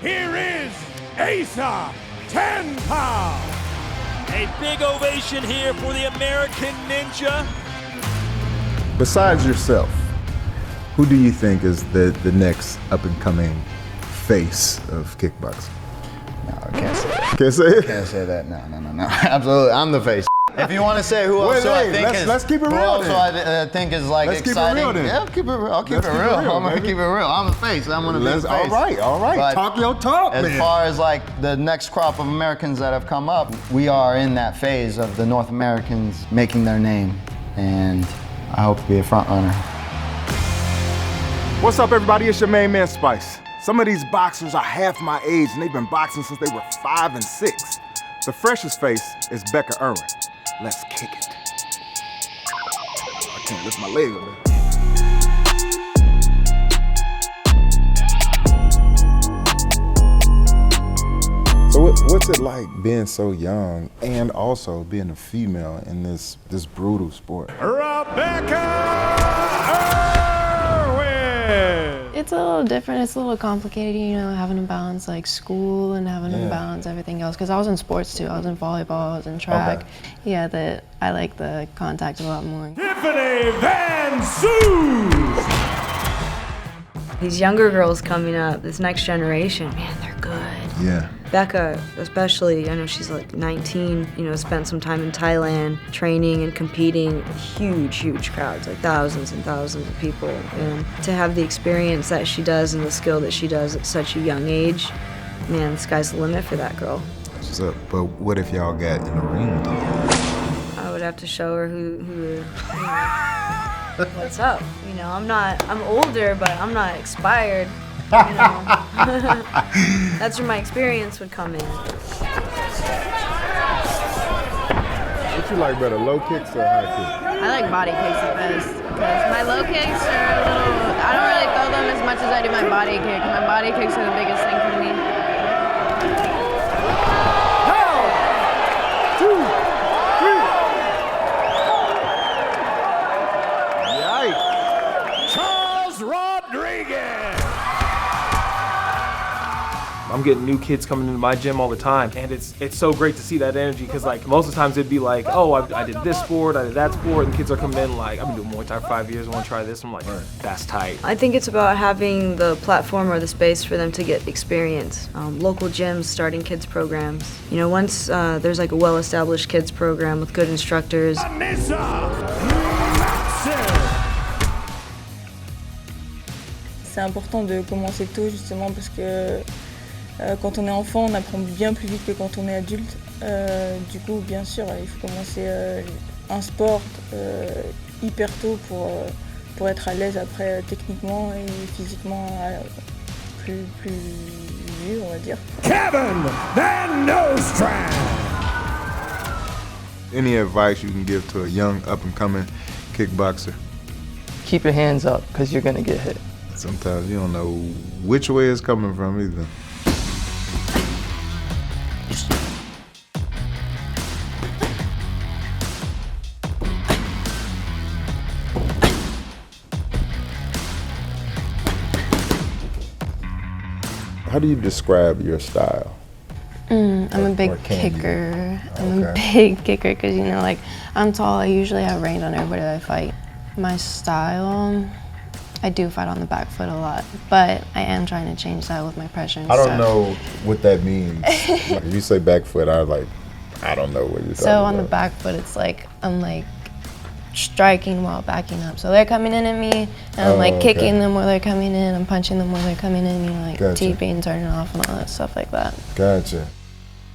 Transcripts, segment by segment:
here is Asa Tenpa. A big ovation here for the American Ninja. Besides yourself, who do you think is the next up-and-coming face of kickboxing? No, I can't say that. Can't say it? Can't say that. No. Absolutely, I'm the face. If you want to say who else I think is, let's keep it real. Who else I think is like let's exciting? Keep it real, then. Yeah, keep it real. I'll keep it real. I'm gonna keep it real. I'm the face. I'm gonna be the face. All right. But talk your talk, as man. far as like the next crop of Americans that have come up, we are in that phase of the North Americans making their name, and I hope to be a front runner. What's up, everybody? It's your main man, Spice. Some of these boxers are half my age, and they've been boxing since they were 5 and 6. The freshest face is Bekah Irwin. Let's kick it. I can't lift my leg over there. So what's it like being so young and also being a female in this brutal sport? It's a little different, it's a little complicated, you know, having to balance like school and having to balance everything else. Because I was in sports too, I was in volleyball, I was in track. Okay. Yeah, I like the contact a lot more. Tiffany Van Soos. These younger girls coming up, this next generation, man, they're good. Yeah. Bekah, especially, I know she's like 19, you know, spent some time in Thailand training and competing. Huge crowds, like thousands and thousands of people. And to have the experience that she does and the skill that she does at such a young age, man, the sky's the limit for that girl. So, but what if y'all got in the ring together? I would have to show her what's up. You know, I'm older, but I'm not expired. You know, that's where my experience would come in. What you like better, low kicks or high kicks? I like body kicks the best. Because my low kicks are a little, I don't really throw them as much as I do my body kick. My body kicks are the biggest thing for me. 1, 2, 3. Yikes. Charles Rodriguez. I'm getting new kids coming into my gym all the time, and it's so great to see that energy, because like most of the times it'd be like, oh, I did this sport, I did that sport, and kids are coming in like, I've been doing Muay Thai for 5 years, I want to try this. I'm like, that's tight. I think it's about having the platform or the space for them to get experience. Local gyms starting kids programs. You know, once there's like a well-established kids program with good instructors. C'est important de commencer tôt justement parce que quand on est enfant, on apprend bien plus vite que quand on est adulte. Du coup, bien sûr, il faut commencer un sport hyper tôt pour être à l'aise après techniquement et physiquement plus vieux, on va dire. Kevin Van Nostrand. Any advice you can give to a young up-and-coming kickboxer? Keep your hands up, because you're gonna get hit. Sometimes you don't know which way it's coming from either. How do you describe your style? I'm a big kicker. I'm a big kicker because, you know, like, I'm tall. I usually have range on everybody that I fight. My style, I do fight on the back foot a lot, but I am trying to change that with my pressure and I stuff. don't know what that means. Like, if you say back foot, I don't know what you're talking about. So on the back foot, it's like, I'm like striking while backing up. So they're coming in at me, and I'm like kicking them while they're coming in, I'm punching them while they're coming in, you know, like TPing, turning off and all that stuff like that. Gotcha.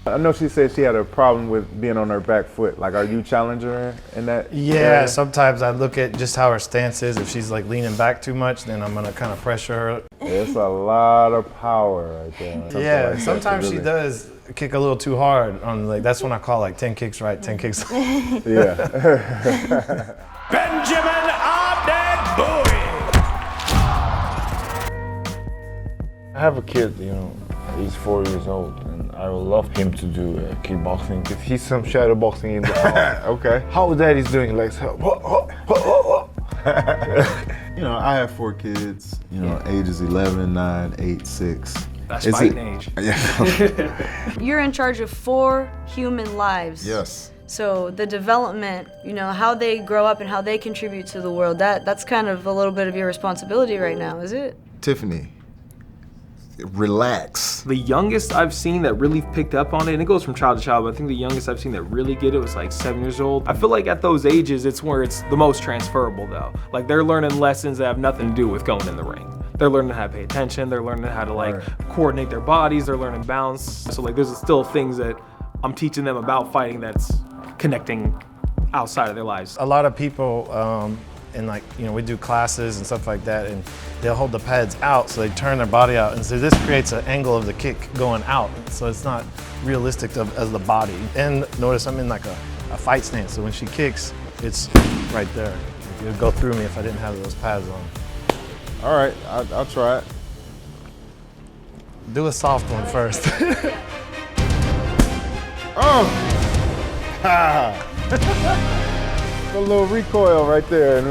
I know she said she had a problem with being on her back foot. Like, are you challenging her in that? Yeah, area? sometimes I look at just how her stance is. If she's like leaning back too much, then I'm gonna kind of pressure her. It's a lot of power right there. Yeah, like sometimes she does kick a little too hard on, like, that's when I call like 10 kicks right, 10 kicks. Yeah. Benjamin Abdeboui. I have a kid, you know, he's 4 years old, and I would love him to do kickboxing. If he's some shadow boxing in the house. Okay. How that is doing, like, you know, I have 4 kids, you know, ages 11, 9, 8, 6. That's Is fighting it- age. Yeah. You're in charge of 4 human lives. Yes. So the development, you know, how they grow up and how they contribute to the world, that's kind of a little bit of your responsibility right now, is it? Tiffany, relax. The youngest I've seen that really picked up on it, and it goes from child to child, but I think the youngest I've seen that really get it was like 7 years old. I feel like at those ages, it's where it's the most transferable though. Like they're learning lessons that have nothing to do with going in the ring. They're learning how to pay attention, they're learning how to like coordinate their bodies, they're learning balance. So like there's still things that I'm teaching them about fighting that's connecting outside of their lives. A lot of people, and like, you know, we do classes and stuff like that, and they'll hold the pads out so they turn their body out, and so this creates an angle of the kick going out, so it's not realistic as the body. And notice I'm in like a fight stance, so when she kicks, it's right there. It would go through me if I didn't have those pads on. All right, I'll try it. Do a soft one first. Oh! Ha! A little recoil right there, and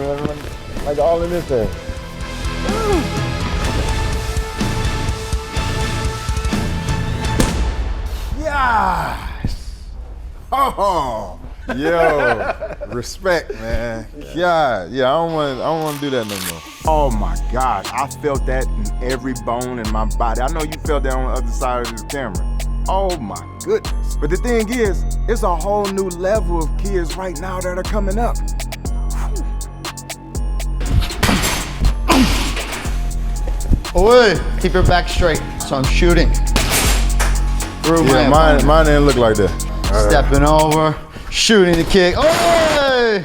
like all in this thing. Yes! Oh! Yo, respect, man. Yeah, I don't want to do that no more. Oh my God, I felt that in every bone in my body. I know you felt that on the other side of the camera. Oh my goodness. But the thing is, it's a whole new level of kids right now that are coming up. Oi, keep your back straight. So I'm shooting. Through Yeah, mine didn't look like that. Stepping over, shooting the kick. Oi!